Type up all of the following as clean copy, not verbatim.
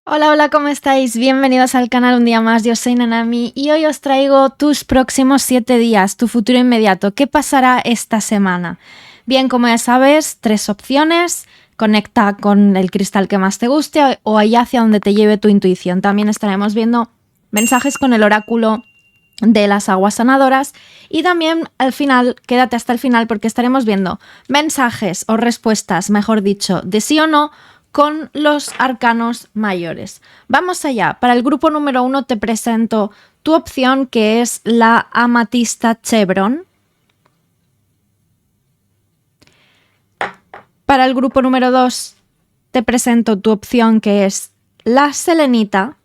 Hola, hola, ¿cómo estáis? Bienvenidos al canal un día más, yo soy Nanami y hoy os traigo tus próximos 7 días, tu futuro inmediato. ¿Qué pasará esta semana? Bien, como ya sabes, 3 opciones. Conecta con el cristal que más te guste o allá hacia donde te lleve tu intuición. También estaremos viendo mensajes con el oráculo de las aguas sanadoras y también al final, quédate hasta el final porque estaremos viendo mensajes o respuestas, mejor dicho, de sí o no con los arcanos mayores. Vamos allá. Para el grupo número 1 te presento tu opción, que es la amatista chevron. Para el grupo número 2 te presento tu opción, que es la selenita.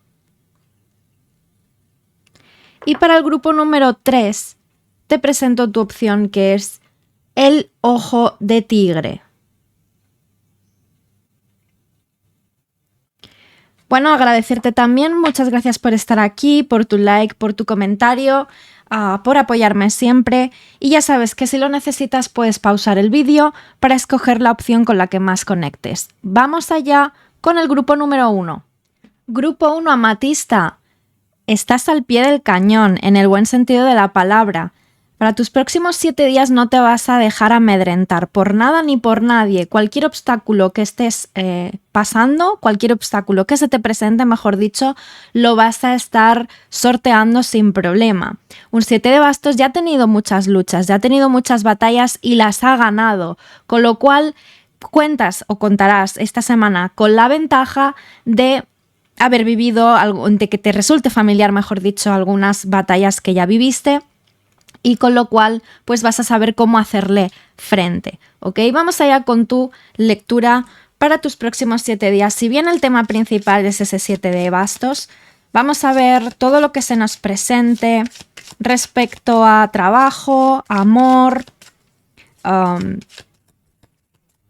Y para el grupo número 3 te presento tu opción, que es el ojo de tigre. Bueno, agradecerte también, muchas gracias por estar aquí, por tu like, por tu comentario, por apoyarme siempre. Y ya sabes que si lo necesitas puedes pausar el vídeo para escoger la opción con la que más conectes. Vamos allá con el grupo número 1. Grupo 1, amatista. Estás al pie del cañón, en el buen sentido de la palabra. Para tus próximos 7 días no te vas a dejar amedrentar por nada ni por nadie. Cualquier obstáculo que estés pasando, cualquier obstáculo que se te presente, mejor dicho, lo vas a estar sorteando sin problema. Un 7 de bastos ya ha tenido muchas luchas, ya ha tenido muchas batallas y las ha ganado, con lo cual cuentas o contarás esta semana con la ventaja de haber vivido, de que te resulte familiar, mejor dicho, algunas batallas que ya viviste, y con lo cual pues vas a saber cómo hacerle frente, ¿ok? Vamos allá con tu lectura para tus próximos 7 días. Si bien el tema principal es ese 7 de bastos, vamos a ver todo lo que se nos presente respecto a trabajo, amor,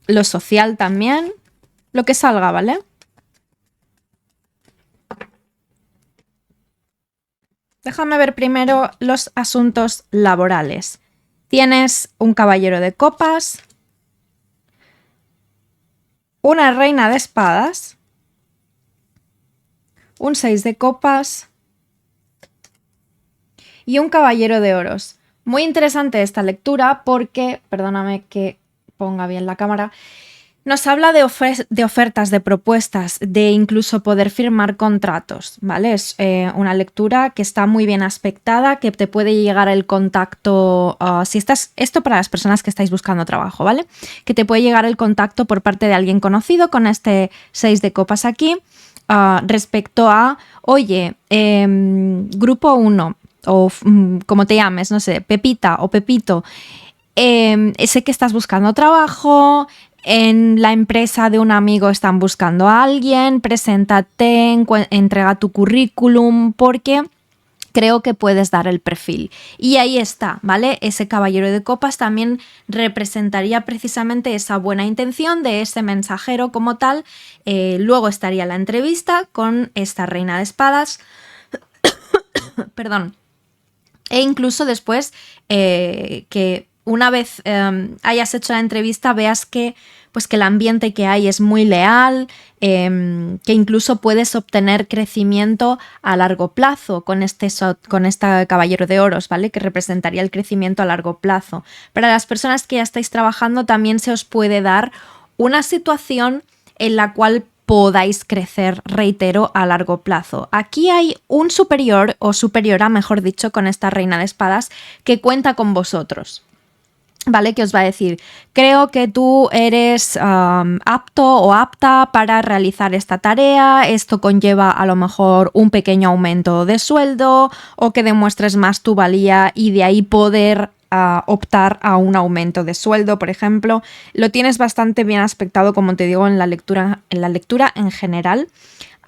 lo social también, lo que salga, ¿vale? Déjame ver primero los asuntos laborales. Tienes un caballero de copas, una reina de espadas, un 6 de copas y un caballero de oros. Muy interesante esta lectura porque, perdóname que ponga bien la cámara, nos habla de ofertas, de propuestas, de incluso poder firmar contratos, ¿vale? Es una lectura que está muy bien aspectada, que te puede llegar el contacto, esto para las personas que estáis buscando trabajo, ¿vale? Que te puede llegar el contacto por parte de alguien conocido con este 6 de copas aquí, respecto a, oye, grupo 1, o como te llames, no sé, Pepita o Pepito, sé que estás buscando trabajo, en la empresa de un amigo están buscando a alguien, preséntate, entrega tu currículum porque creo que puedes dar el perfil. Y ahí está, ¿vale? Ese caballero de copas también representaría precisamente esa buena intención de ese mensajero como tal. Luego estaría la entrevista con esta reina de espadas. Perdón. E incluso después que una vez hayas hecho la entrevista veas que, pues, que el ambiente que hay es muy leal, que incluso puedes obtener crecimiento a largo plazo con este caballero de oros, ¿vale? Que representaría el crecimiento a largo plazo. Para las personas que ya estáis trabajando también se os puede dar una situación en la cual podáis crecer, reitero, a largo plazo. Aquí hay un superior o superiora, mejor dicho, con esta reina de espadas que cuenta con vosotros. ¿Vale? Que os va a decir, creo que tú eres apto o apta para realizar esta tarea, esto conlleva a lo mejor un pequeño aumento de sueldo o que demuestres más tu valía y de ahí poder optar a un aumento de sueldo, por ejemplo. Lo tienes bastante bien aspectado, como te digo, en la lectura en general.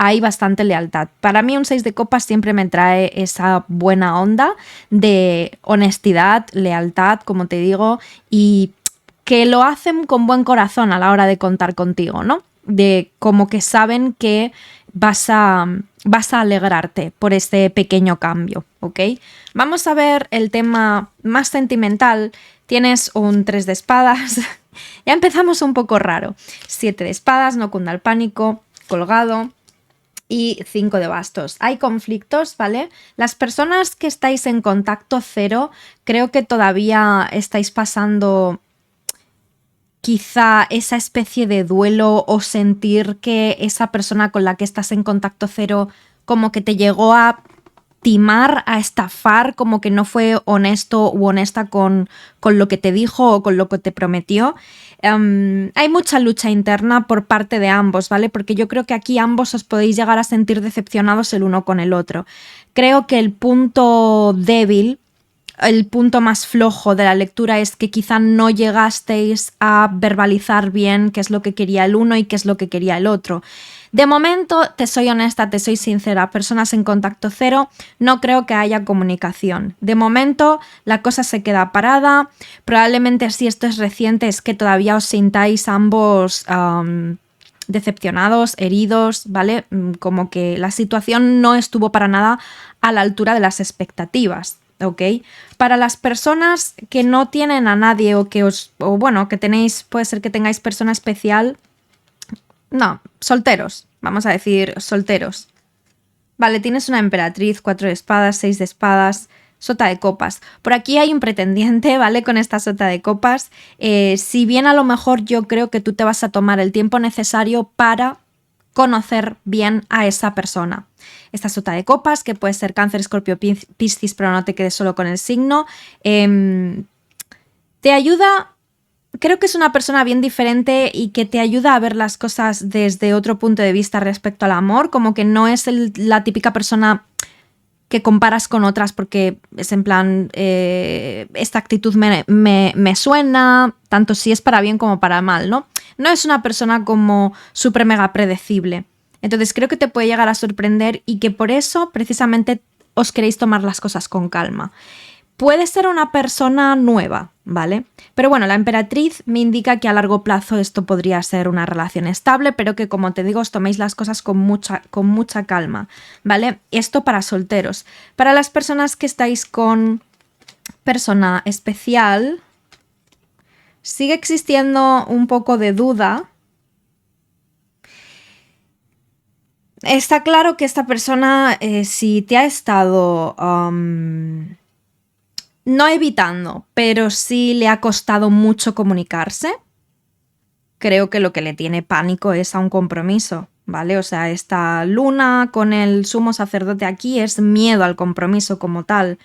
Hay bastante lealtad. Para mí un 6 de copas siempre me trae esa buena onda de honestidad, lealtad, como te digo, y que lo hacen con buen corazón a la hora de contar contigo, ¿no? De como que saben que vas a alegrarte por este pequeño cambio, ¿ok? Vamos a ver el tema más sentimental. Tienes un 3 de espadas. Ya empezamos un poco raro. 7 de espadas, no cunda el pánico, colgado. y 5 de bastos. Hay conflictos, ¿vale? Las personas que estáis en contacto cero, creo que todavía estáis pasando quizá esa especie de duelo o sentir que esa persona con la que estás en contacto cero como que te llegó a timar, a estafar, como que no fue honesto u honesta con lo que te dijo o con lo que te prometió. Hay mucha lucha interna por parte de ambos, ¿vale? Porque yo creo que aquí ambos os podéis llegar a sentir decepcionados el uno con el otro. Creo que el punto débil, el punto más flojo de la lectura es que quizá no llegasteis a verbalizar bien qué es lo que quería el uno y qué es lo que quería el otro. De momento, te soy honesta, te soy sincera, personas en contacto cero, no creo que haya comunicación. De momento, la cosa se queda parada. Probablemente si esto es reciente es que todavía os sintáis ambos decepcionados, heridos, ¿vale? Como que la situación no estuvo para nada a la altura de las expectativas. ¿Ok? Para las personas que no tienen a nadie o que que tenéis, puede ser que tengáis persona especial. No, solteros, vamos a decir solteros. Vale, tienes una emperatriz, 4 de espadas, 6 de espadas, sota de copas. Por aquí hay un pretendiente, ¿vale? Con esta sota de copas. Si bien a lo mejor yo creo que tú te vas a tomar el tiempo necesario para conocer bien a esa persona. Esta sota de copas, que puede ser Cáncer, Escorpio, Piscis, pero no te quedes solo con el signo, te ayuda. Creo que es una persona bien diferente y que te ayuda a ver las cosas desde otro punto de vista respecto al amor, como que no es la típica persona que comparas con otras porque es en plan, esta actitud me suena, tanto si es para bien como para mal, ¿no? No es una persona como súper mega predecible. Entonces creo que te puede llegar a sorprender y que por eso precisamente os queréis tomar las cosas con calma. Puede ser una persona nueva, ¿vale? Pero bueno, la emperatriz me indica que a largo plazo esto podría ser una relación estable, pero que, como te digo, os toméis las cosas con mucha calma, ¿vale? Esto para solteros. Para las personas que estáis con persona especial, sigue existiendo un poco de duda. Está claro que esta persona, si te ha estado no evitando, pero sí le ha costado mucho comunicarse, creo que lo que le tiene pánico es a un compromiso, ¿vale? O sea, esta luna con el sumo sacerdote aquí es miedo al compromiso como tal.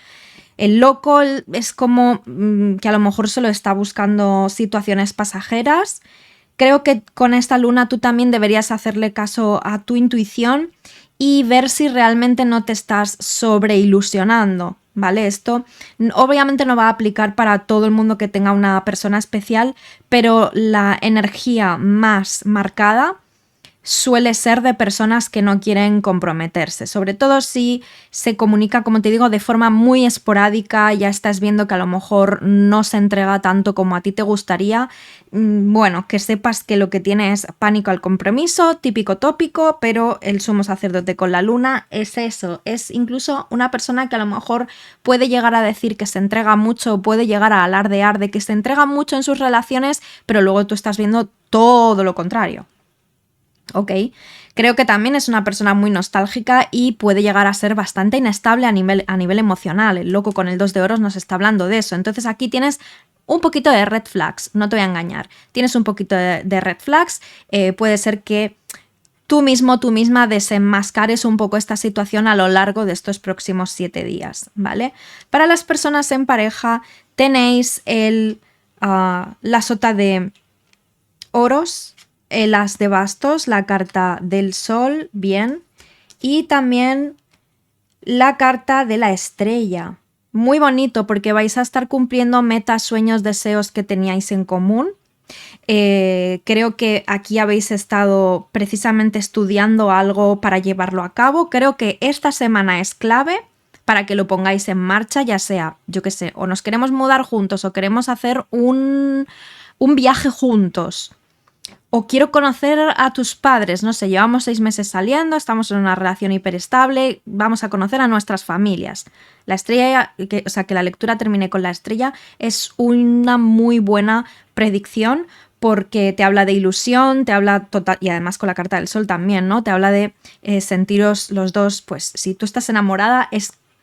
El loco es como que a lo mejor solo está buscando situaciones pasajeras. Creo que con esta luna tú también deberías hacerle caso a tu intuición y ver si realmente no te estás sobreilusionando, ¿vale? Esto obviamente no va a aplicar para todo el mundo que tenga una persona especial, pero la energía más marcada suele ser de personas que no quieren comprometerse, sobre todo si se comunica, como te digo, de forma muy esporádica, ya estás viendo que a lo mejor no se entrega tanto como a ti te gustaría. Bueno, que sepas que lo que tiene es pánico al compromiso, típico tópico, pero el sumo sacerdote con la luna es eso, es incluso una persona que a lo mejor puede llegar a decir que se entrega mucho, puede llegar a alardear de que se entrega mucho en sus relaciones, pero luego tú estás viendo todo lo contrario. ¿Ok? Creo que también es una persona muy nostálgica y puede llegar a ser bastante inestable a nivel emocional. El loco con el 2 de oros nos está hablando de eso. Entonces aquí tienes un poquito de red flags, no te voy a engañar. Tienes un poquito de red flags. Puede ser que tú misma desenmascares un poco esta situación a lo largo de estos próximos 7 días, ¿vale? Para las personas en pareja tenéis la sota de oros, el as de bastos, la carta del sol, bien, y también la carta de la estrella. Muy bonito porque vais a estar cumpliendo metas, sueños, deseos que teníais en común. Creo que aquí habéis estado precisamente estudiando algo para llevarlo a cabo. Creo que esta semana es clave para que lo pongáis en marcha, ya sea, yo qué sé, o nos queremos mudar juntos o queremos hacer un viaje juntos. O quiero conocer a tus padres, no sé, llevamos 6 meses saliendo, estamos en una relación hiperestable, vamos a conocer a nuestras familias. La estrella, que la lectura termine con la estrella, es una muy buena predicción porque te habla de ilusión, te habla total, y además con la carta del sol también, ¿no? Te habla de sentiros los dos, pues si tú estás enamorada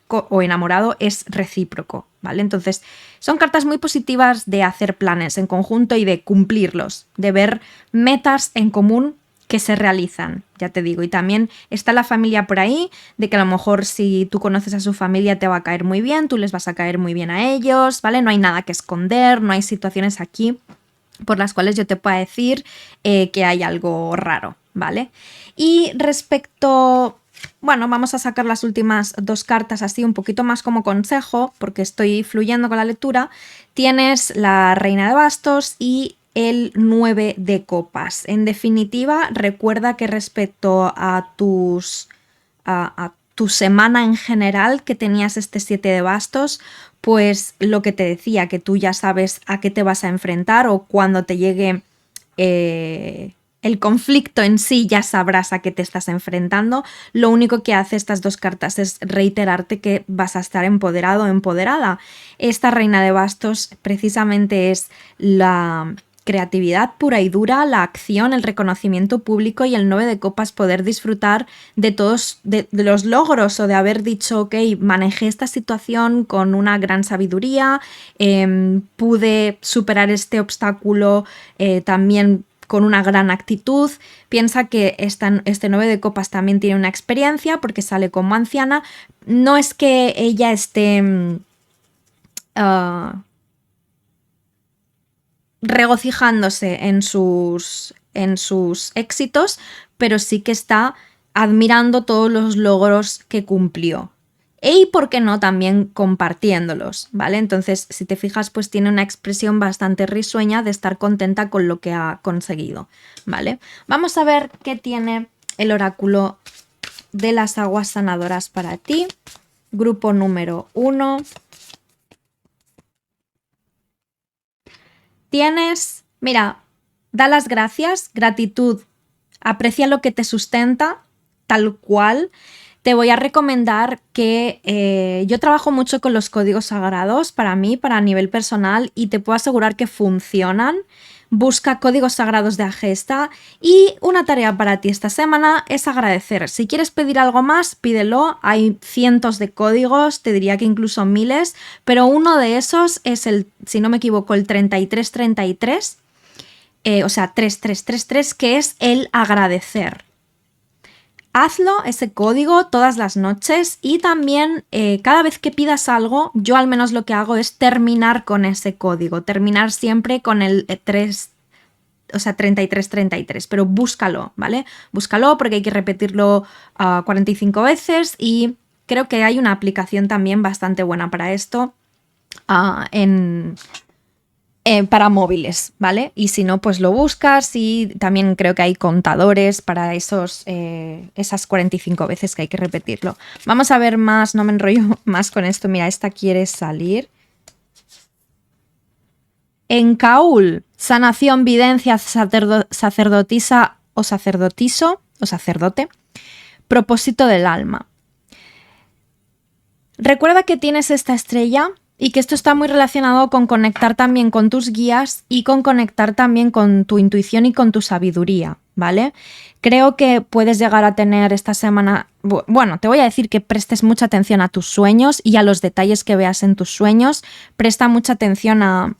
o enamorado es recíproco, ¿vale? Entonces son cartas muy positivas de hacer planes en conjunto y de cumplirlos, de ver metas en común que se realizan, ya te digo. Y también está la familia por ahí, de que a lo mejor si tú conoces a su familia te va a caer muy bien, tú les vas a caer muy bien a ellos, ¿vale? No hay nada que esconder, no hay situaciones aquí por las cuales yo te pueda decir que hay algo raro, ¿vale? Y respecto... Bueno, vamos a sacar las últimas dos cartas así un poquito más como consejo, porque estoy fluyendo con la lectura. Tienes la Reina de Bastos y el 9 de copas. En definitiva, recuerda que respecto a tu semana en general, que tenías este 7 de bastos, pues lo que te decía, que tú ya sabes a qué te vas a enfrentar o cuando te llegue el conflicto en sí ya sabrás a qué te estás enfrentando. Lo único que hace estas dos cartas es reiterarte que vas a estar empoderado o empoderada. Esta Reina de Bastos precisamente es la creatividad pura y dura, la acción, el reconocimiento público, y el 9 de copas poder disfrutar de todos de los logros o de haber dicho, ok, manejé esta situación con una gran sabiduría, pude superar este obstáculo también con una gran actitud. Piensa que este 9 de copas también tiene una experiencia porque sale como anciana. No es que ella esté regocijándose en sus éxitos, pero sí que está admirando todos los logros que cumplió. Y, ¿por qué no?, también compartiéndolos, ¿vale? Entonces, si te fijas, pues tiene una expresión bastante risueña de estar contenta con lo que ha conseguido, ¿vale? Vamos a ver qué tiene el oráculo de las aguas sanadoras para ti. Grupo número 1. Tienes, mira, da las gracias, gratitud, aprecia lo que te sustenta, tal cual. Te voy a recomendar que yo trabajo mucho con los códigos sagrados para mí, para nivel personal, y te puedo asegurar que funcionan. Busca códigos sagrados de Agesta, y una tarea para ti esta semana es agradecer. Si quieres pedir algo más, pídelo. Hay cientos de códigos, te diría que incluso miles, pero uno de esos es el, si no me equivoco, el 3333, o sea, 3333, que es el agradecer. Hazlo, ese código, todas las noches, y también cada vez que pidas algo, yo al menos lo que hago es terminar con ese código, terminar siempre con el 3333, pero búscalo, ¿vale? Búscalo porque hay que repetirlo 45 veces, y creo que hay una aplicación también bastante buena para esto para móviles, ¿vale? Y si no, pues lo buscas, y también creo que hay contadores para esas 45 veces que hay que repetirlo. Vamos a ver más, no me enrollo más con esto. Mira, esta quiere salir. En Caúl, sanación, videncia, sacerdotisa o sacerdotiso o sacerdote, propósito del alma. Recuerda que tienes esta estrella y que esto está muy relacionado con conectar también con tus guías y con conectar también con tu intuición y con tu sabiduría, ¿vale? Creo que puedes llegar a tener esta semana... Bueno, te voy a decir que prestes mucha atención a tus sueños y a los detalles que veas en tus sueños. Presta mucha atención a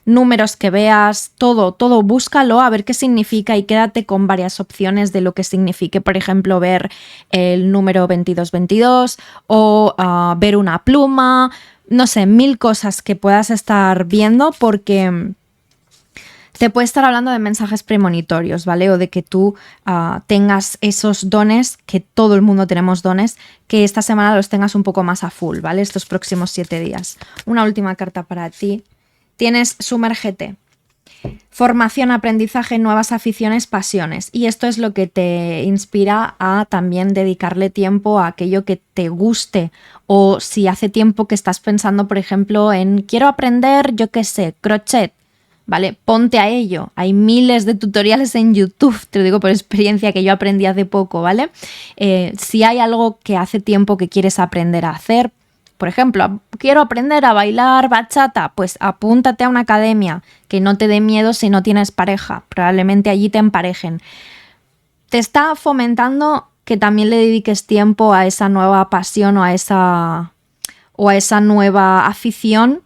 números que veas, todo, búscalo a ver qué significa, y quédate con varias opciones de lo que signifique. Por ejemplo, ver el número 2222 o ver una pluma, no sé, 1000 cosas que puedas estar viendo, porque te puede estar hablando de mensajes premonitorios, ¿vale? O de que tú tengas esos dones, que todo el mundo tenemos dones, que esta semana los tengas un poco más a full, ¿vale? Estos próximos 7 días. Una última carta para ti. Tienes Sumérgete. Formación, aprendizaje, nuevas aficiones, pasiones. Y esto es lo que te inspira a también dedicarle tiempo a aquello que te guste. O si hace tiempo que estás pensando, por ejemplo, en quiero aprender, yo qué sé, crochet, ¿vale? Ponte a ello. Hay miles de tutoriales en YouTube, te lo digo por experiencia, que yo aprendí hace poco, ¿vale? Si hay algo que hace tiempo que quieres aprender a hacer, por ejemplo, quiero aprender a bailar bachata, pues apúntate a una academia, que no te dé miedo si no tienes pareja, probablemente allí te emparejen. Te está fomentando que también le dediques tiempo a esa nueva pasión o a esa nueva afición.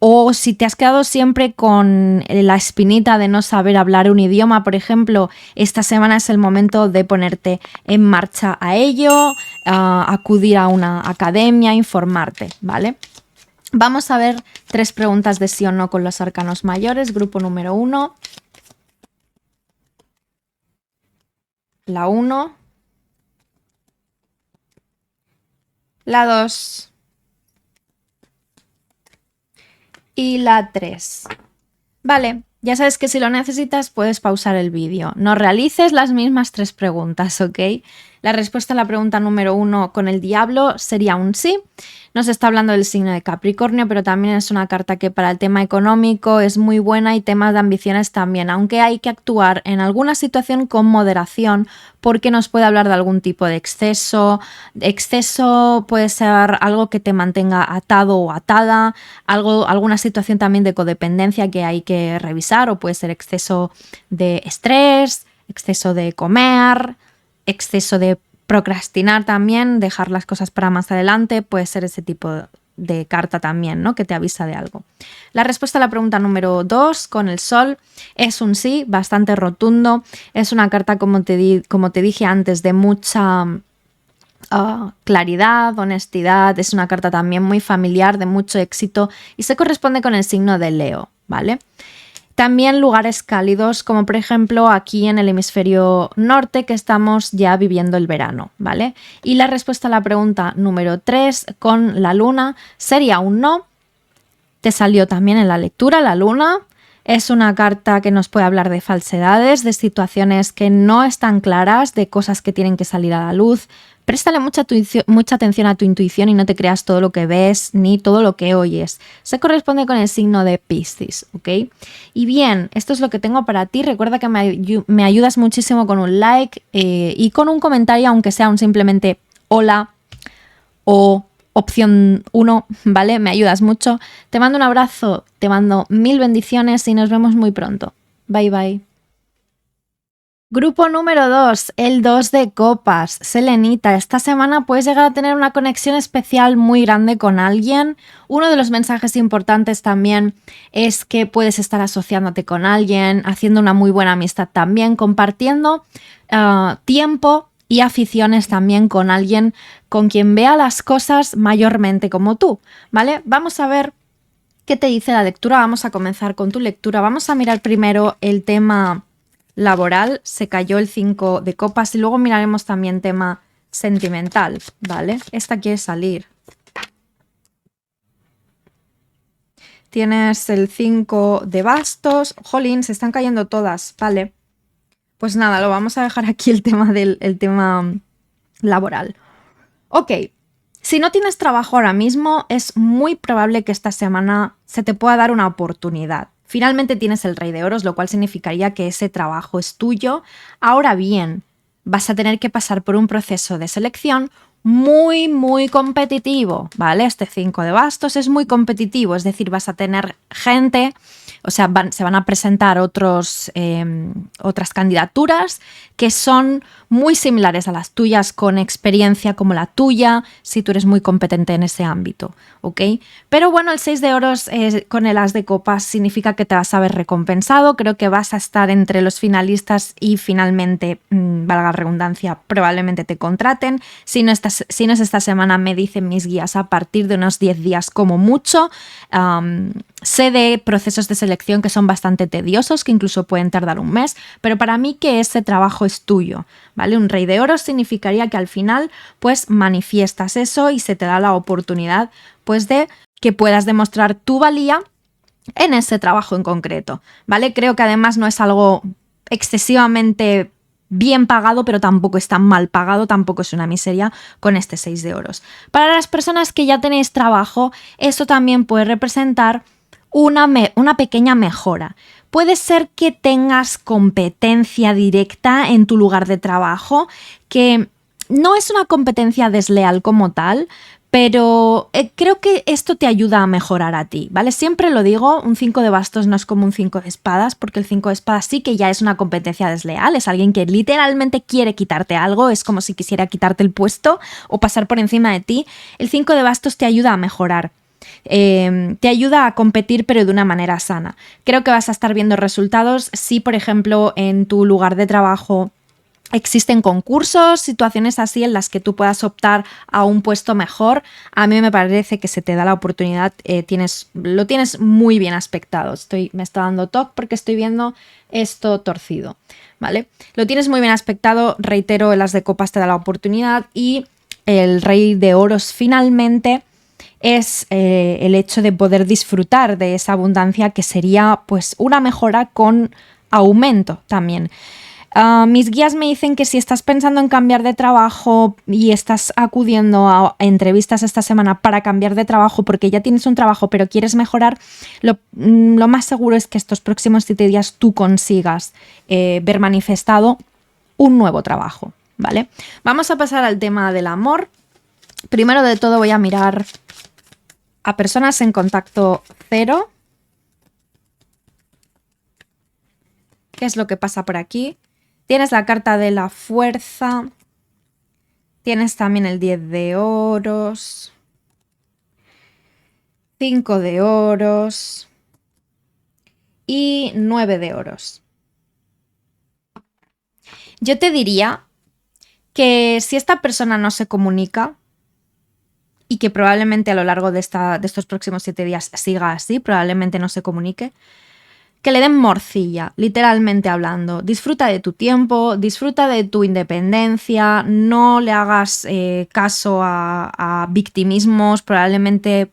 O si te has quedado siempre con la espinita de no saber hablar un idioma, por ejemplo, esta semana es el momento de ponerte en marcha a ello, acudir a una academia, informarte, ¿vale? Vamos a ver 3 preguntas de sí o no con los arcanos mayores. Grupo número 1. La 1. La 2. Y la 3. Vale, ya sabes que si lo necesitas puedes pausar el vídeo. No realices las mismas 3 preguntas, ¿ok? La respuesta a la pregunta número 1 con el diablo sería un sí. Nos está hablando del signo de Capricornio, pero también es una carta que para el tema económico es muy buena y temas de ambiciones también, aunque hay que actuar en alguna situación con moderación porque nos puede hablar de algún tipo de exceso. Exceso puede ser algo que te mantenga atado o atada, alguna situación también de codependencia que hay que revisar, o puede ser exceso de estrés, exceso de comer, exceso de procrastinar también, dejar las cosas para más adelante, puede ser ese tipo de carta también, ¿no? Que te avisa de algo. La respuesta a la pregunta número 2 con el sol es un sí, bastante rotundo. Es una carta, como te dije antes, de mucha claridad, honestidad. Es una carta también muy familiar, de mucho éxito y se corresponde con el signo de Leo, ¿vale? También lugares cálidos, como por ejemplo aquí en el hemisferio norte, que estamos ya viviendo el verano, ¿vale? Y la respuesta a la pregunta número 3 con la luna sería un no. Te salió también en la lectura la luna. Es una carta que nos puede hablar de falsedades, de situaciones que no están claras, de cosas que tienen que salir a la luz. Préstale mucha atención a tu intuición y no te creas todo lo que ves ni todo lo que oyes. Se corresponde con el signo de Piscis, ¿ok? Y bien, esto es lo que tengo para ti. Recuerda que me ayudas muchísimo con un like y con un comentario, aunque sea un simplemente hola o opción 1, ¿vale? Me ayudas mucho. Te mando un abrazo, te mando 1000 bendiciones y nos vemos muy pronto. Bye, bye. Grupo número 2, el 2 de copas. Selenita, esta semana puedes llegar a tener una conexión especial muy grande con alguien. Uno de los mensajes importantes también es que puedes estar asociándote con alguien, haciendo una muy buena amistad también, compartiendo tiempo y aficiones también con alguien con quien vea las cosas mayormente como tú, ¿vale? Vamos a ver qué te dice la lectura. Vamos a comenzar con tu lectura. Vamos a mirar primero el tema laboral, se cayó el 5 de copas y luego miraremos también tema sentimental, ¿vale? Esta quiere salir. Tienes el 5 de bastos. Jolín, se están cayendo todas, ¿vale? Pues nada, lo vamos a dejar aquí el tema laboral. Ok, si no tienes trabajo ahora mismo, es muy probable que esta semana se te pueda dar una oportunidad. Finalmente tienes el Rey de Oros, lo cual significaría que ese trabajo es tuyo. Ahora bien, vas a tener que pasar por un proceso de selección muy, muy competitivo, ¿vale? Este 5 de bastos es muy competitivo, es decir, vas a tener gente, o sea, se van a presentar otras candidaturas que son muy similares a las tuyas, con experiencia como la tuya, si tú eres muy competente en ese ámbito, ¿ok? Pero bueno, el 6 de oros con el as de copas significa que te vas a ver recompensado. Creo que vas a estar entre los finalistas y finalmente, valga la redundancia, probablemente te contraten. Si no es esta semana, me dicen mis guías, a partir de unos 10 días como mucho. Sé de procesos de selección que son bastante tediosos, que incluso pueden tardar un mes, pero para mí que ese trabajo es tuyo, ¿vale? Un Rey de Oros significaría que al final pues manifiestas eso y se te da la oportunidad pues de que puedas demostrar tu valía en ese trabajo en concreto, ¿vale? Creo que además no es algo excesivamente bien pagado, pero tampoco es tan mal pagado, tampoco es una miseria con este 6 de oros. Para las personas que ya tenéis trabajo, eso también puede representar una pequeña mejora. Puede ser que tengas competencia directa en tu lugar de trabajo, que no es una competencia desleal como tal, Pero creo que esto te ayuda a mejorar a ti, ¿vale? Siempre lo digo, un 5 de bastos no es como un 5 de espadas, porque el 5 de espadas sí que ya es una competencia desleal, es alguien que literalmente quiere quitarte algo, es como si quisiera quitarte el puesto o pasar por encima de ti. El 5 de bastos te ayuda a mejorar. Te ayuda a competir pero de una manera sana. Creo que vas a estar viendo resultados si, por ejemplo, en tu lugar de trabajo existen concursos, situaciones así en las que tú puedas optar a un puesto mejor. A mí me parece que se te da la oportunidad, lo tienes muy bien aspectado. Me está dando toque porque estoy viendo esto torcido, ¿vale? Lo tienes muy bien aspectado, reitero, el as de copas te da la oportunidad y el rey de oros finalmente es el hecho de poder disfrutar de esa abundancia que sería pues una mejora con aumento también. Mis guías me dicen que si estás pensando en cambiar de trabajo y estás acudiendo a entrevistas esta semana para cambiar de trabajo porque ya tienes un trabajo pero quieres mejorar, lo más seguro es que estos próximos 7 días tú consigas ver manifestado un nuevo trabajo, ¿vale? Vamos a pasar al tema del amor. Primero de todo voy a mirar a personas en contacto cero. ¿Qué es lo que pasa por aquí? Tienes la carta de la fuerza. Tienes también el 10 de oros. 5 de oros. Y 9 de oros. Yo te diría que si esta persona no se comunica y que probablemente a lo largo de estos próximos 7 días siga así, probablemente no se comunique, que le den morcilla, literalmente hablando. Disfruta de tu tiempo, disfruta de tu independencia, no le hagas caso a victimismos. Probablemente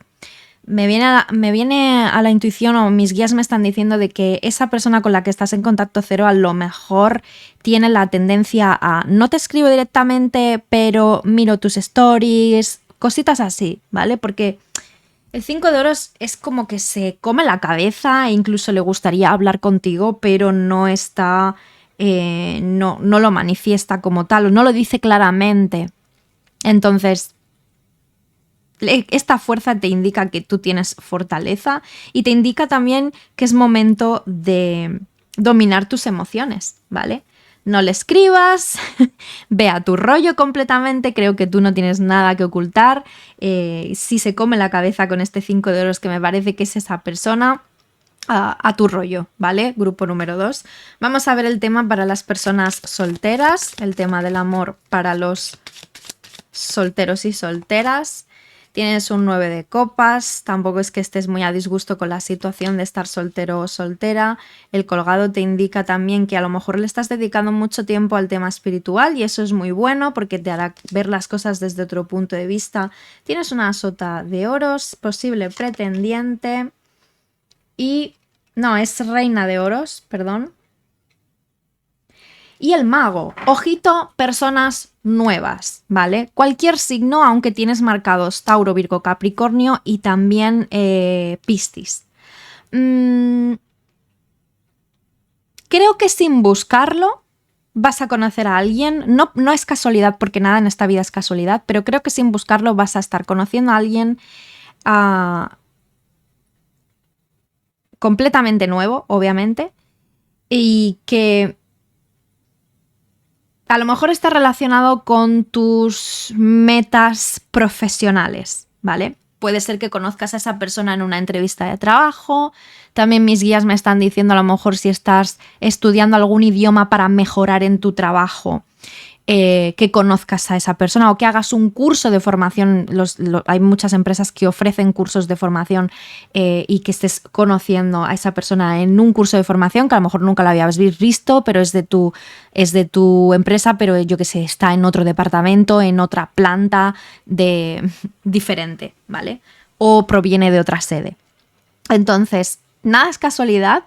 me viene a la intuición, o mis guías me están diciendo de que esa persona con la que estás en contacto cero a lo mejor tiene la tendencia a no te escribo directamente, pero miro tus stories, cositas así, ¿vale? Porque el 5 de oros es como que se come la cabeza e incluso le gustaría hablar contigo, pero no está, no lo manifiesta como tal, o no lo dice claramente. Entonces, esta fuerza te indica que tú tienes fortaleza y te indica también que es momento de dominar tus emociones, ¿vale? No le escribas, ve a tu rollo completamente, creo que tú no tienes nada que ocultar. Si se come la cabeza con este 5 de oros, que me parece que es esa persona, a tu rollo, ¿vale? Grupo número 2. Vamos a ver el tema para las personas solteras, el tema del amor para los solteros y solteras. Tienes un 9 de copas, tampoco es que estés muy a disgusto con la situación de estar soltero o soltera. El colgado te indica también que a lo mejor le estás dedicando mucho tiempo al tema espiritual y eso es muy bueno porque te hará ver las cosas desde otro punto de vista. Tienes una sota de oros, posible pretendiente y... no, es reina de oros, perdón. Y el mago, ojito, personas nuevas, ¿vale? Cualquier signo, aunque tienes marcados Tauro, Virgo, Capricornio y también Piscis. Creo que sin buscarlo vas a conocer a alguien. No es casualidad, porque nada en esta vida es casualidad, pero creo que sin buscarlo vas a estar conociendo a alguien completamente nuevo, obviamente, y que a lo mejor está relacionado con tus metas profesionales, ¿vale? Puede ser que conozcas a esa persona en una entrevista de trabajo. También mis guías me están diciendo a lo mejor si estás estudiando algún idioma para mejorar en tu trabajo, que conozcas a esa persona o que hagas un curso de formación. Hay muchas empresas que ofrecen cursos de formación y que estés conociendo a esa persona en un curso de formación que a lo mejor nunca la habías visto, pero es de tu empresa, pero yo que sé, está en otro departamento, en otra planta diferente, ¿vale? O proviene de otra sede. Entonces, nada es casualidad.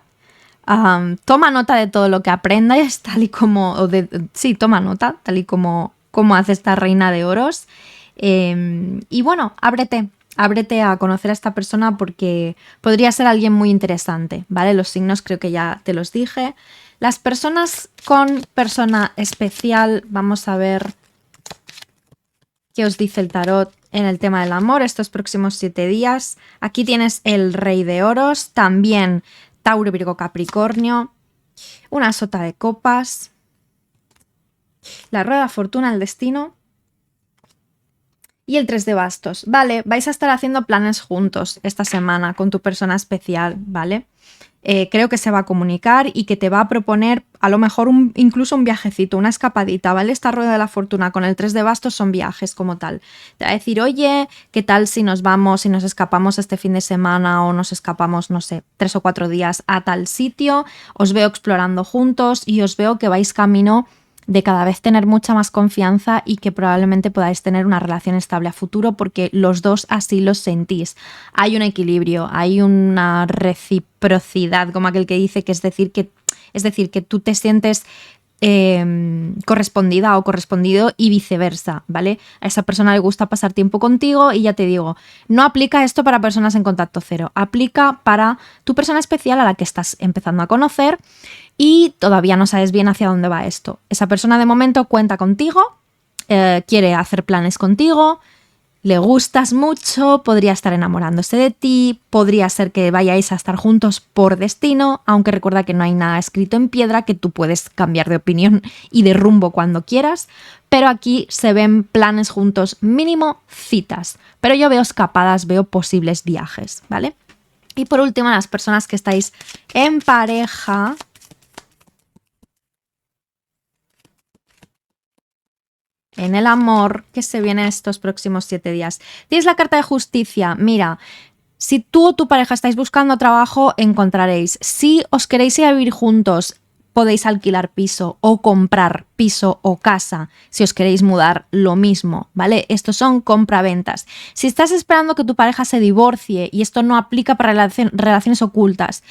Toma nota de todo lo que aprendas, tal y como... toma nota, tal y como hace esta reina de oros. Y bueno, ábrete a conocer a esta persona porque podría ser alguien muy interesante, ¿vale? Los signos creo que ya te los dije. Las personas con persona especial, vamos a ver ¿Qué os dice el tarot en el tema del amor estos próximos 7 días? Aquí tienes el Rey de Oros, también Tauro, Virgo, Capricornio, una sota de copas, la rueda de fortuna, el destino y el 3 de bastos. Vale, vais a estar haciendo planes juntos esta semana con tu persona especial, ¿vale? Creo que se va a comunicar y que te va a proponer a lo mejor incluso un viajecito, una escapadita, ¿vale? Esta rueda de la fortuna con el 3 de bastos son viajes como tal. Te va a decir, oye, ¿qué tal si nos vamos, si nos escapamos este fin de semana o nos escapamos, no sé, 3 o 4 días a tal sitio? Os veo explorando juntos y os veo que vais camino de cada vez tener mucha más confianza y que probablemente podáis tener una relación estable a futuro porque los dos así lo sentís. Hay un equilibrio, hay una reciprocidad, como aquel que dice que es decir que tú te sientes correspondida o correspondido y viceversa, ¿vale? A esa persona le gusta pasar tiempo contigo y ya te digo, no aplica esto para personas en contacto cero, aplica para tu persona especial a la que estás empezando a conocer y todavía no sabes bien hacia dónde va esto. Esa persona de momento cuenta contigo, quiere hacer planes contigo, le gustas mucho, podría estar enamorándose de ti, podría ser que vayáis a estar juntos por destino, aunque recuerda que no hay nada escrito en piedra, que tú puedes cambiar de opinión y de rumbo cuando quieras, pero aquí se ven planes juntos, mínimo citas, pero yo veo escapadas, veo posibles viajes, ¿vale? Y por último, las personas que estáis en pareja, en el amor, que se viene estos próximos 7 días. Tienes la carta de justicia. Mira, si tú o tu pareja estáis buscando trabajo, encontraréis. Si os queréis ir a vivir juntos, podéis alquilar piso o comprar piso o casa. Si os queréis mudar, lo mismo, ¿vale? Estos son compraventas. Si estás esperando que tu pareja se divorcie, y esto no aplica para relaciones ocultas,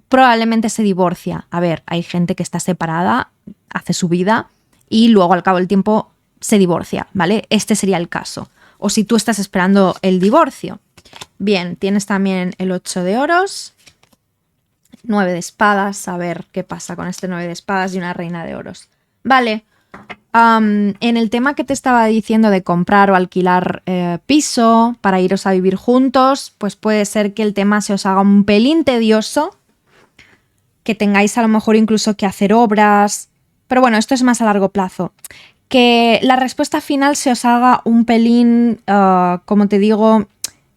probablemente se divorcia. A ver, hay gente que está separada, hace su vida y luego al cabo del tiempo se divorcia, ¿vale? Este sería el caso. O si tú estás esperando el divorcio. Bien, tienes también el 8 de oros, 9 de espadas, a ver qué pasa con este 9 de espadas y una reina de oros. Vale, en el tema que te estaba diciendo de comprar o alquilar piso para iros a vivir juntos, pues puede ser que el tema se os haga un pelín tedioso, que tengáis a lo mejor incluso que hacer obras, pero bueno, esto es más a largo plazo. Que la respuesta final se os haga un pelín, como te digo,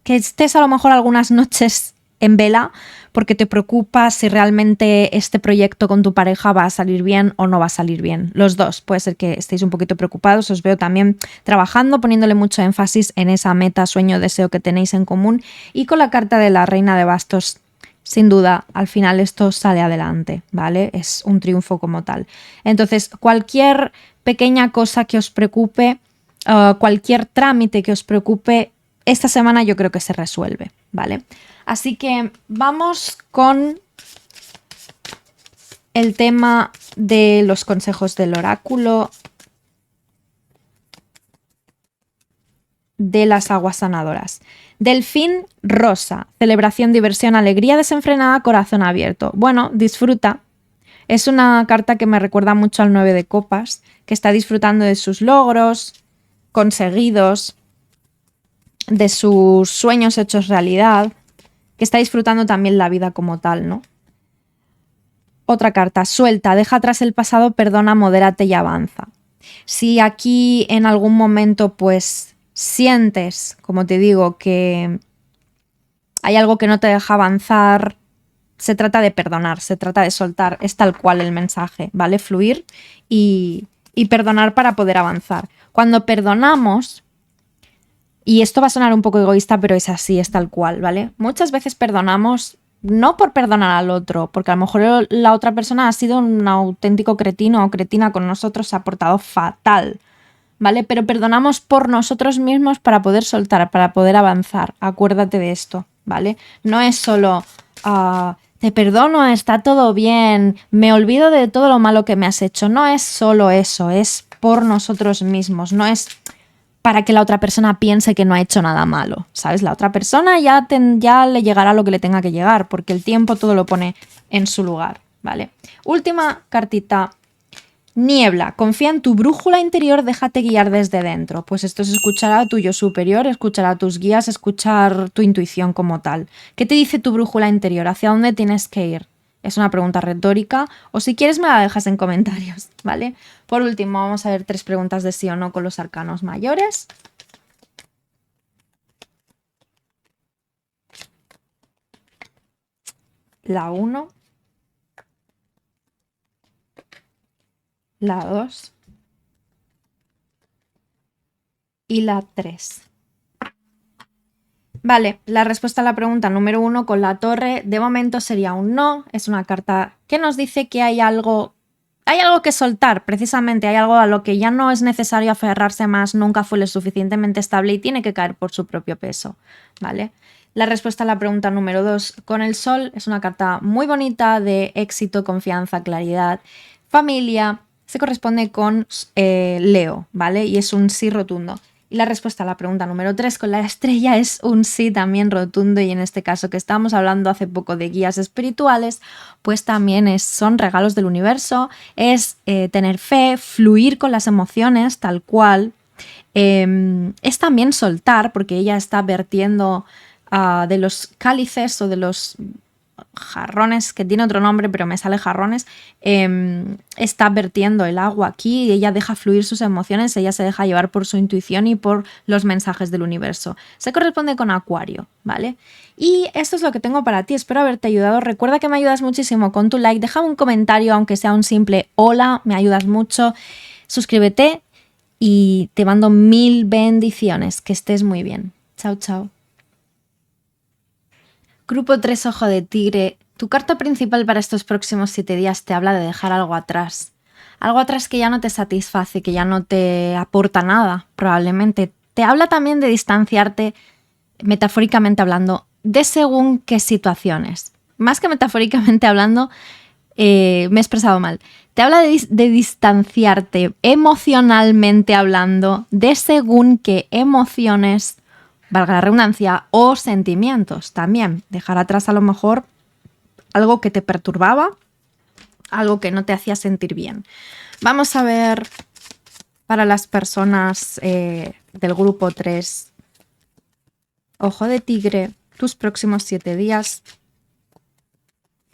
que estés a lo mejor algunas noches en vela porque te preocupa si realmente este proyecto con tu pareja va a salir bien o no va a salir bien. Los dos, puede ser que estéis un poquito preocupados, os veo también trabajando, poniéndole mucho énfasis en esa meta, sueño, deseo que tenéis en común y con la carta de la reina de bastos. Sin duda, al final esto sale adelante, ¿vale? Es un triunfo como tal. Entonces, cualquier pequeña cosa que os preocupe, cualquier trámite que os preocupe, esta semana yo creo que se resuelve, ¿vale? Así que vamos con el tema de los consejos del oráculo de las aguas sanadoras. Delfín rosa, celebración, diversión, alegría desenfrenada, corazón abierto. Bueno, disfruta. Es una carta que me recuerda mucho al 9 de copas, que está disfrutando de sus logros conseguidos, de sus sueños hechos realidad, que está disfrutando también la vida como tal, ¿no? Otra carta, suelta, deja atrás el pasado, perdona, modérate y avanza. Si aquí en algún momento pues sientes, como te digo, que hay algo que no te deja avanzar, se trata de perdonar, se trata de soltar, es tal cual el mensaje, ¿vale? Fluir y perdonar para poder avanzar. Cuando perdonamos, y esto va a sonar un poco egoísta, pero es así, es tal cual, ¿vale? Muchas veces perdonamos no por perdonar al otro, porque a lo mejor la otra persona ha sido un auténtico cretino o cretina con nosotros, se ha portado fatal, ¿vale? Pero perdonamos por nosotros mismos para poder soltar, para poder avanzar. Acuérdate de esto, ¿vale? No es solo te perdono, está todo bien, me olvido de todo lo malo que me has hecho. No es solo eso, es por nosotros mismos, no es para que la otra persona piense que no ha hecho nada malo, ¿sabes? La otra persona ya le llegará lo que le tenga que llegar, porque el tiempo todo lo pone en su lugar, ¿vale? Última cartita Niebla, confía en tu brújula interior, déjate guiar desde dentro. Pues esto es escuchar a tu yo superior, escuchar a tus guías, escuchar tu intuición como tal. ¿Qué te dice tu brújula interior? ¿Hacia dónde tienes que ir? Es una pregunta retórica, o si quieres me la dejas en comentarios, ¿vale? Por último, vamos a ver 3 preguntas de sí o no con los arcanos mayores. La 1, la 2 y la 3. Vale, la respuesta a la pregunta número 1 con la torre de momento sería un no. Es una carta que nos dice que hay algo que soltar, precisamente, hay algo a lo que ya no es necesario aferrarse más, nunca fue lo suficientemente estable y tiene que caer por su propio peso, ¿vale? La respuesta a la pregunta número 2 con el sol es una carta muy bonita de éxito, confianza, claridad, familia, se corresponde con Leo, ¿vale? Y es un sí rotundo. Y la respuesta a la pregunta número 3 con la estrella es un sí también rotundo, y en este caso que estamos hablando hace poco de guías espirituales, pues también son regalos del universo, es tener fe, fluir con las emociones tal cual, es también soltar, porque ella está vertiendo de los cálices o de los jarrones, que tiene otro nombre, pero me sale jarrones, está vertiendo el agua aquí y ella deja fluir sus emociones, ella se deja llevar por su intuición y por los mensajes del universo. Se corresponde con Acuario, ¿vale? Y esto es lo que tengo para ti, espero haberte ayudado. Recuerda que me ayudas muchísimo con tu like, deja un comentario, aunque sea un simple hola, me ayudas mucho. Suscríbete y te mando 1000 bendiciones, que estés muy bien. Chao, chao. Grupo 3, Ojo de Tigre. Tu carta principal para estos próximos 7 días te habla de dejar algo atrás. Algo atrás que ya no te satisface, que ya no te aporta nada, probablemente. Te habla también de distanciarte, metafóricamente hablando, de según qué situaciones. Más que metafóricamente hablando, me he expresado mal. Te habla de distanciarte emocionalmente hablando, de según qué emociones, valga la redundancia, o sentimientos también. Dejar atrás a lo mejor algo que te perturbaba, algo que no te hacía sentir bien. Vamos a ver para las personas del grupo 3, Ojo de Tigre, tus próximos 7 días,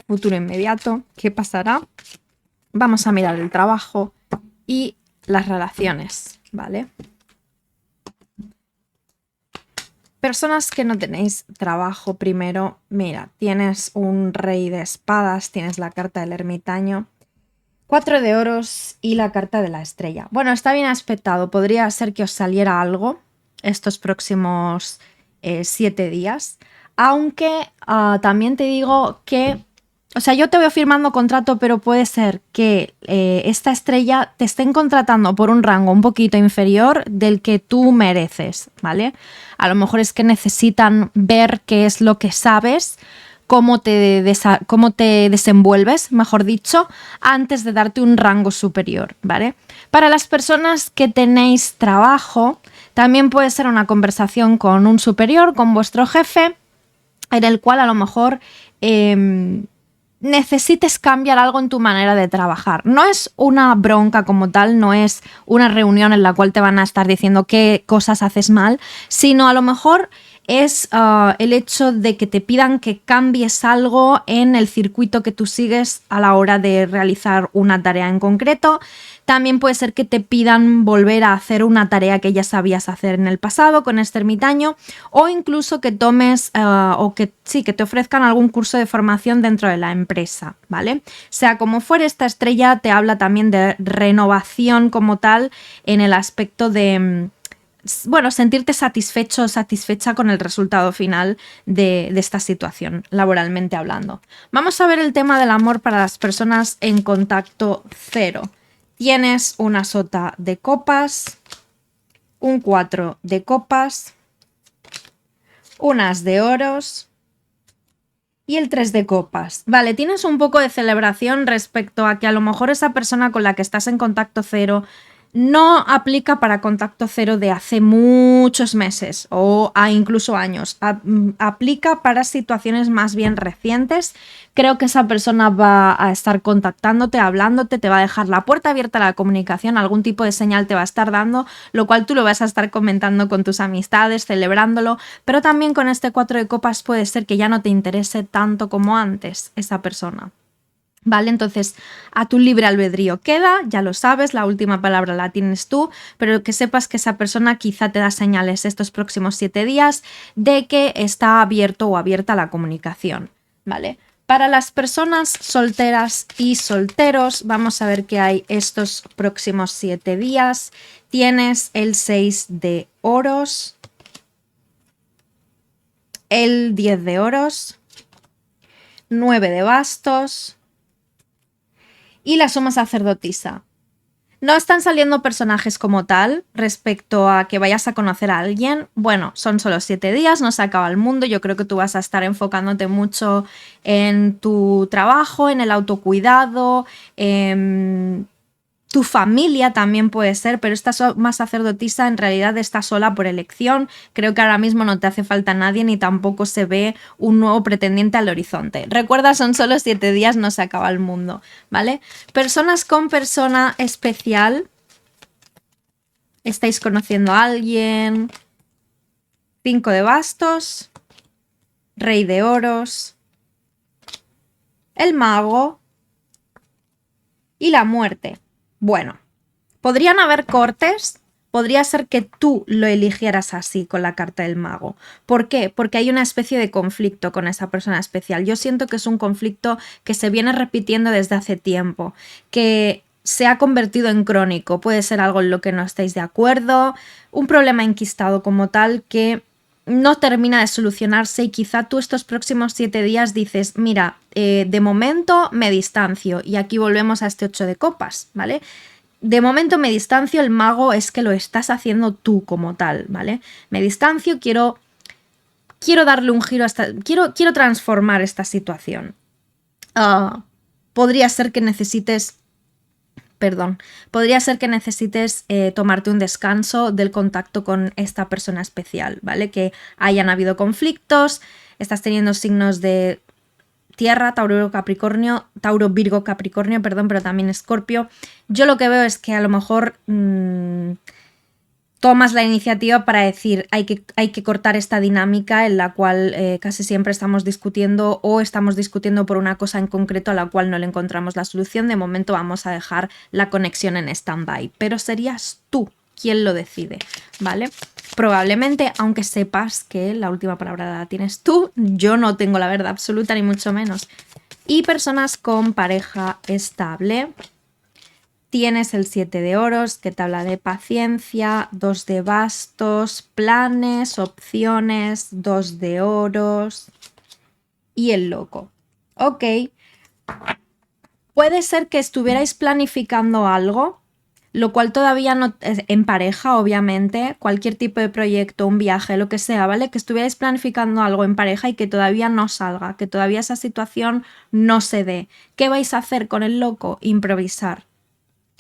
futuro inmediato, ¿qué pasará? Vamos a mirar el trabajo y las relaciones, ¿vale? Personas que no tenéis trabajo, primero, mira, tienes un rey de espadas, tienes la carta del ermitaño, 4 de oros y la carta de la estrella. Bueno, está bien aspectado, podría ser que os saliera algo estos próximos 7 días, aunque también te digo que, o sea, yo te veo firmando contrato, pero puede ser que esta estrella te estén contratando por un rango un poquito inferior del que tú mereces, ¿vale? A lo mejor es que necesitan ver qué es lo que sabes, cómo te desenvuelves, mejor dicho, antes de darte un rango superior, ¿vale? Para las personas que tenéis trabajo, también puede ser una conversación con un superior, con vuestro jefe, en el cual a lo mejor necesites cambiar algo en tu manera de trabajar. No es una bronca como tal, no es una reunión en la cual te van a estar diciendo qué cosas haces mal, sino a lo mejor es el hecho de que te pidan que cambies algo en el circuito que tú sigues a la hora de realizar una tarea en concreto. También puede ser que te pidan volver a hacer una tarea que ya sabías hacer en el pasado con este ermitaño, o incluso que tomes o que te ofrezcan algún curso de formación dentro de la empresa, ¿vale? Sea como fuere, esta estrella te habla también de renovación como tal en el aspecto de, bueno, sentirte satisfecho o satisfecha con el resultado final de esta situación, laboralmente hablando. Vamos a ver el tema del amor para las personas en contacto cero. Tienes una sota de copas, un 4 de copas, un as de oros y el 3 de copas. Vale, tienes un poco de celebración respecto a que a lo mejor esa persona con la que estás en contacto cero No aplica para contacto cero de hace muchos meses o incluso años. Aplica para situaciones más bien recientes. Creo que esa persona va a estar contactándote, hablándote, te va a dejar la puerta abierta a la comunicación, algún tipo de señal te va a estar dando, lo cual tú lo vas a estar comentando con tus amistades, celebrándolo, pero también con este 4 de copas puede ser que ya no te interese tanto como antes esa persona. ¿Vale? Entonces, a tu libre albedrío queda, ya lo sabes, la última palabra la tienes tú, pero que sepas que esa persona quizá te da señales estos próximos 7 días de que está abierto o abierta la comunicación, ¿vale? Para las personas solteras y solteros, vamos a ver qué hay estos próximos 7 días. Tienes el 6 de oros, el 10 de oros, 9 de bastos y la suma sacerdotisa. No están saliendo personajes como tal respecto a que vayas a conocer a alguien. Bueno, son solo 7 días, no se acaba el mundo. Yo creo que tú vas a estar enfocándote mucho en tu trabajo, en el autocuidado, tu familia también puede ser, pero esta más sacerdotisa en realidad está sola por elección. Creo que ahora mismo no te hace falta nadie ni tampoco se ve un nuevo pretendiente al horizonte. Recuerda, son solo 7 días, no se acaba el mundo, ¿vale? Personas con persona especial. Estáis conociendo a alguien. 5 de bastos. Rey de oros. El mago. Y la muerte. Bueno, podrían haber cortes, podría ser que tú lo eligieras así con la carta del mago. ¿Por qué? Porque hay una especie de conflicto con esa persona especial. Yo siento que es un conflicto que se viene repitiendo desde hace tiempo, que se ha convertido en crónico. Puede ser algo en lo que no estáis de acuerdo, un problema enquistado como tal que no termina de solucionarse y quizá tú estos próximos 7 días dices, mira, de momento me distancio y aquí volvemos a este 8 de copas, ¿vale? De momento me distancio, el mago es que lo estás haciendo tú como tal, ¿vale? Me distancio, quiero darle un giro quiero transformar esta situación. Podría ser que necesites tomarte un descanso del contacto con esta persona especial, ¿vale? Que hayan habido conflictos, estás teniendo signos de tierra, Tauro, Capricornio, Tauro, Virgo, Capricornio, perdón, pero también Escorpio. Yo lo que veo es que a lo mejor tomas la iniciativa para decir hay que cortar esta dinámica en la cual casi siempre estamos discutiendo o estamos discutiendo por una cosa en concreto a la cual no le encontramos la solución. De momento vamos a dejar la conexión en stand-by, pero serías tú quien lo decide, ¿vale? Probablemente, aunque sepas que la última palabra la tienes tú, yo no tengo la verdad absoluta ni mucho menos. Y personas con pareja estable. Tienes el 7 de oros, que te habla de paciencia, 2 de bastos, planes, opciones, 2 de oros y el loco. Ok. Puede ser que estuvierais planificando algo, lo cual todavía no, en pareja, obviamente, cualquier tipo de proyecto, un viaje, lo que sea, ¿vale? Que estuvierais planificando algo en pareja y que todavía no salga, que todavía esa situación no se dé. ¿Qué vais a hacer con el loco? Improvisar.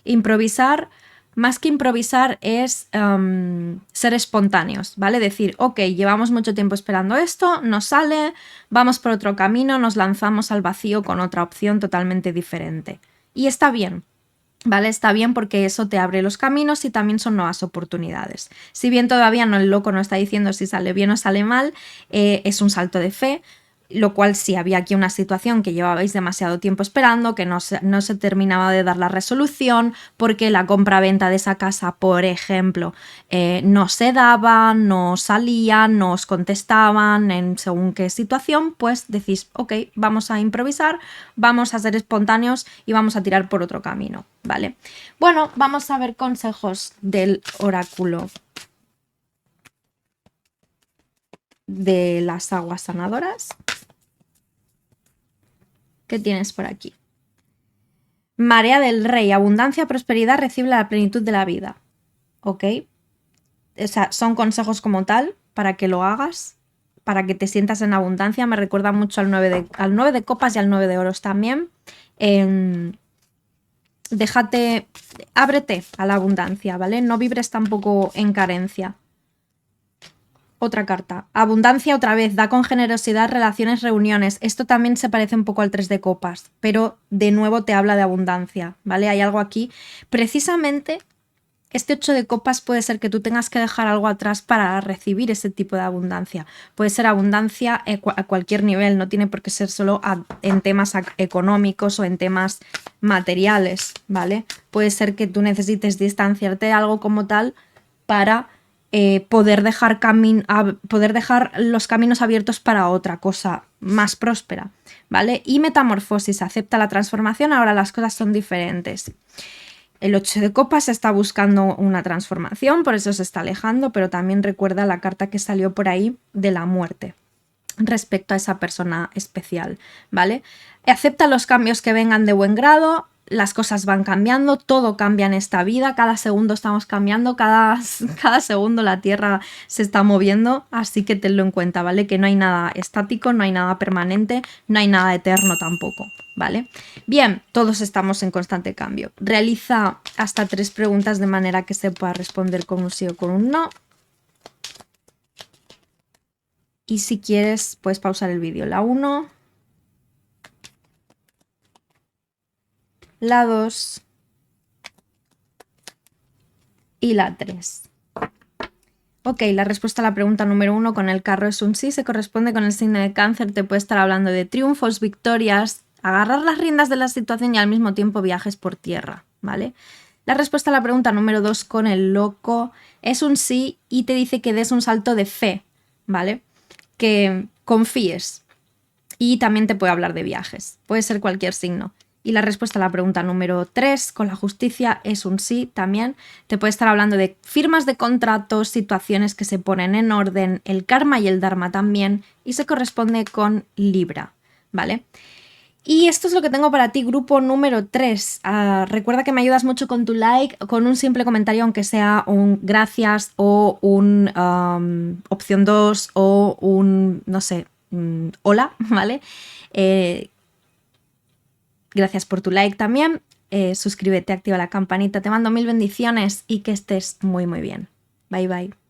Improvisar, más que improvisar, es ser espontáneos, ¿vale? Decir, ok, llevamos mucho tiempo esperando esto, no sale, vamos por otro camino, nos lanzamos al vacío con otra opción totalmente diferente. Y está bien, ¿vale? Está bien porque eso te abre los caminos y también son nuevas oportunidades. Si bien todavía no, el loco no está diciendo si sale bien o sale mal, es un salto de fe, lo cual si había aquí una situación que llevabais demasiado tiempo esperando, que no se terminaba de dar la resolución, porque la compra-venta de esa casa, por ejemplo, no se daba, no salían, no os contestaban en según qué situación, pues decís, ok, vamos a improvisar, vamos a ser espontáneos y vamos a tirar por otro camino, ¿vale? Bueno, vamos a ver consejos del oráculo de las aguas sanadoras. ¿Qué tienes por aquí? Marea del rey, abundancia, prosperidad, recibe la plenitud de la vida. ¿Ok? O sea, son consejos como tal para que lo hagas, para que te sientas en abundancia. Me recuerda mucho al 9 de copas y al 9 de oros también. ábrete a la abundancia, ¿vale? No vibres tampoco en carencia. Otra carta. Abundancia otra vez, da con generosidad, relaciones, reuniones. Esto también se parece un poco al 3 de copas, pero de nuevo te habla de abundancia, ¿vale? Hay algo aquí. Precisamente este 8 de copas puede ser que tú tengas que dejar algo atrás para recibir ese tipo de abundancia. Puede ser abundancia a cualquier nivel, no tiene por qué ser solo en temas económicos o en temas materiales, ¿vale? Puede ser que tú necesites distanciarte de algo como tal para poder dejar los caminos abiertos para otra cosa más próspera, ¿vale? Y metamorfosis, acepta la transformación, ahora las cosas son diferentes. El 8 de copas está buscando una transformación, por eso se está alejando, pero también recuerda la carta que salió por ahí de la muerte respecto a esa persona especial, ¿vale? Acepta los cambios que vengan de buen grado, las cosas van cambiando, todo cambia en esta vida, cada segundo estamos cambiando, cada segundo la Tierra se está moviendo, así que tenlo en cuenta, ¿vale? Que no hay nada estático, no hay nada permanente, no hay nada eterno tampoco, ¿vale? Bien, todos estamos en constante cambio. Realiza hasta 3 preguntas de manera que se pueda responder con un sí o con un no. Y si quieres, puedes pausar el vídeo. La 1, la 2 y la 3. Ok, la respuesta a la pregunta número 1 con el carro es un sí, se corresponde con el signo de Cáncer, te puede estar hablando de triunfos, victorias, agarrar las riendas de la situación y al mismo tiempo viajes por tierra, ¿vale? La respuesta a la pregunta número 2 con el loco es un sí y te dice que des un salto de fe, ¿vale? Que confíes. Y también te puede hablar de viajes, puede ser cualquier signo. Y la respuesta a la pregunta número 3 con la justicia es un sí también. Te puede estar hablando de firmas de contratos, situaciones que se ponen en orden, el karma y el dharma también, y se corresponde con Libra, ¿vale? Y esto es lo que tengo para ti, grupo número 3. Recuerda que me ayudas mucho con tu like, con un simple comentario, aunque sea un gracias o un opción 2 o un, no sé, hola, ¿vale? Gracias por tu like también. Suscríbete, activa la campanita. Te mando 1000 bendiciones y que estés muy, muy bien. Bye, bye.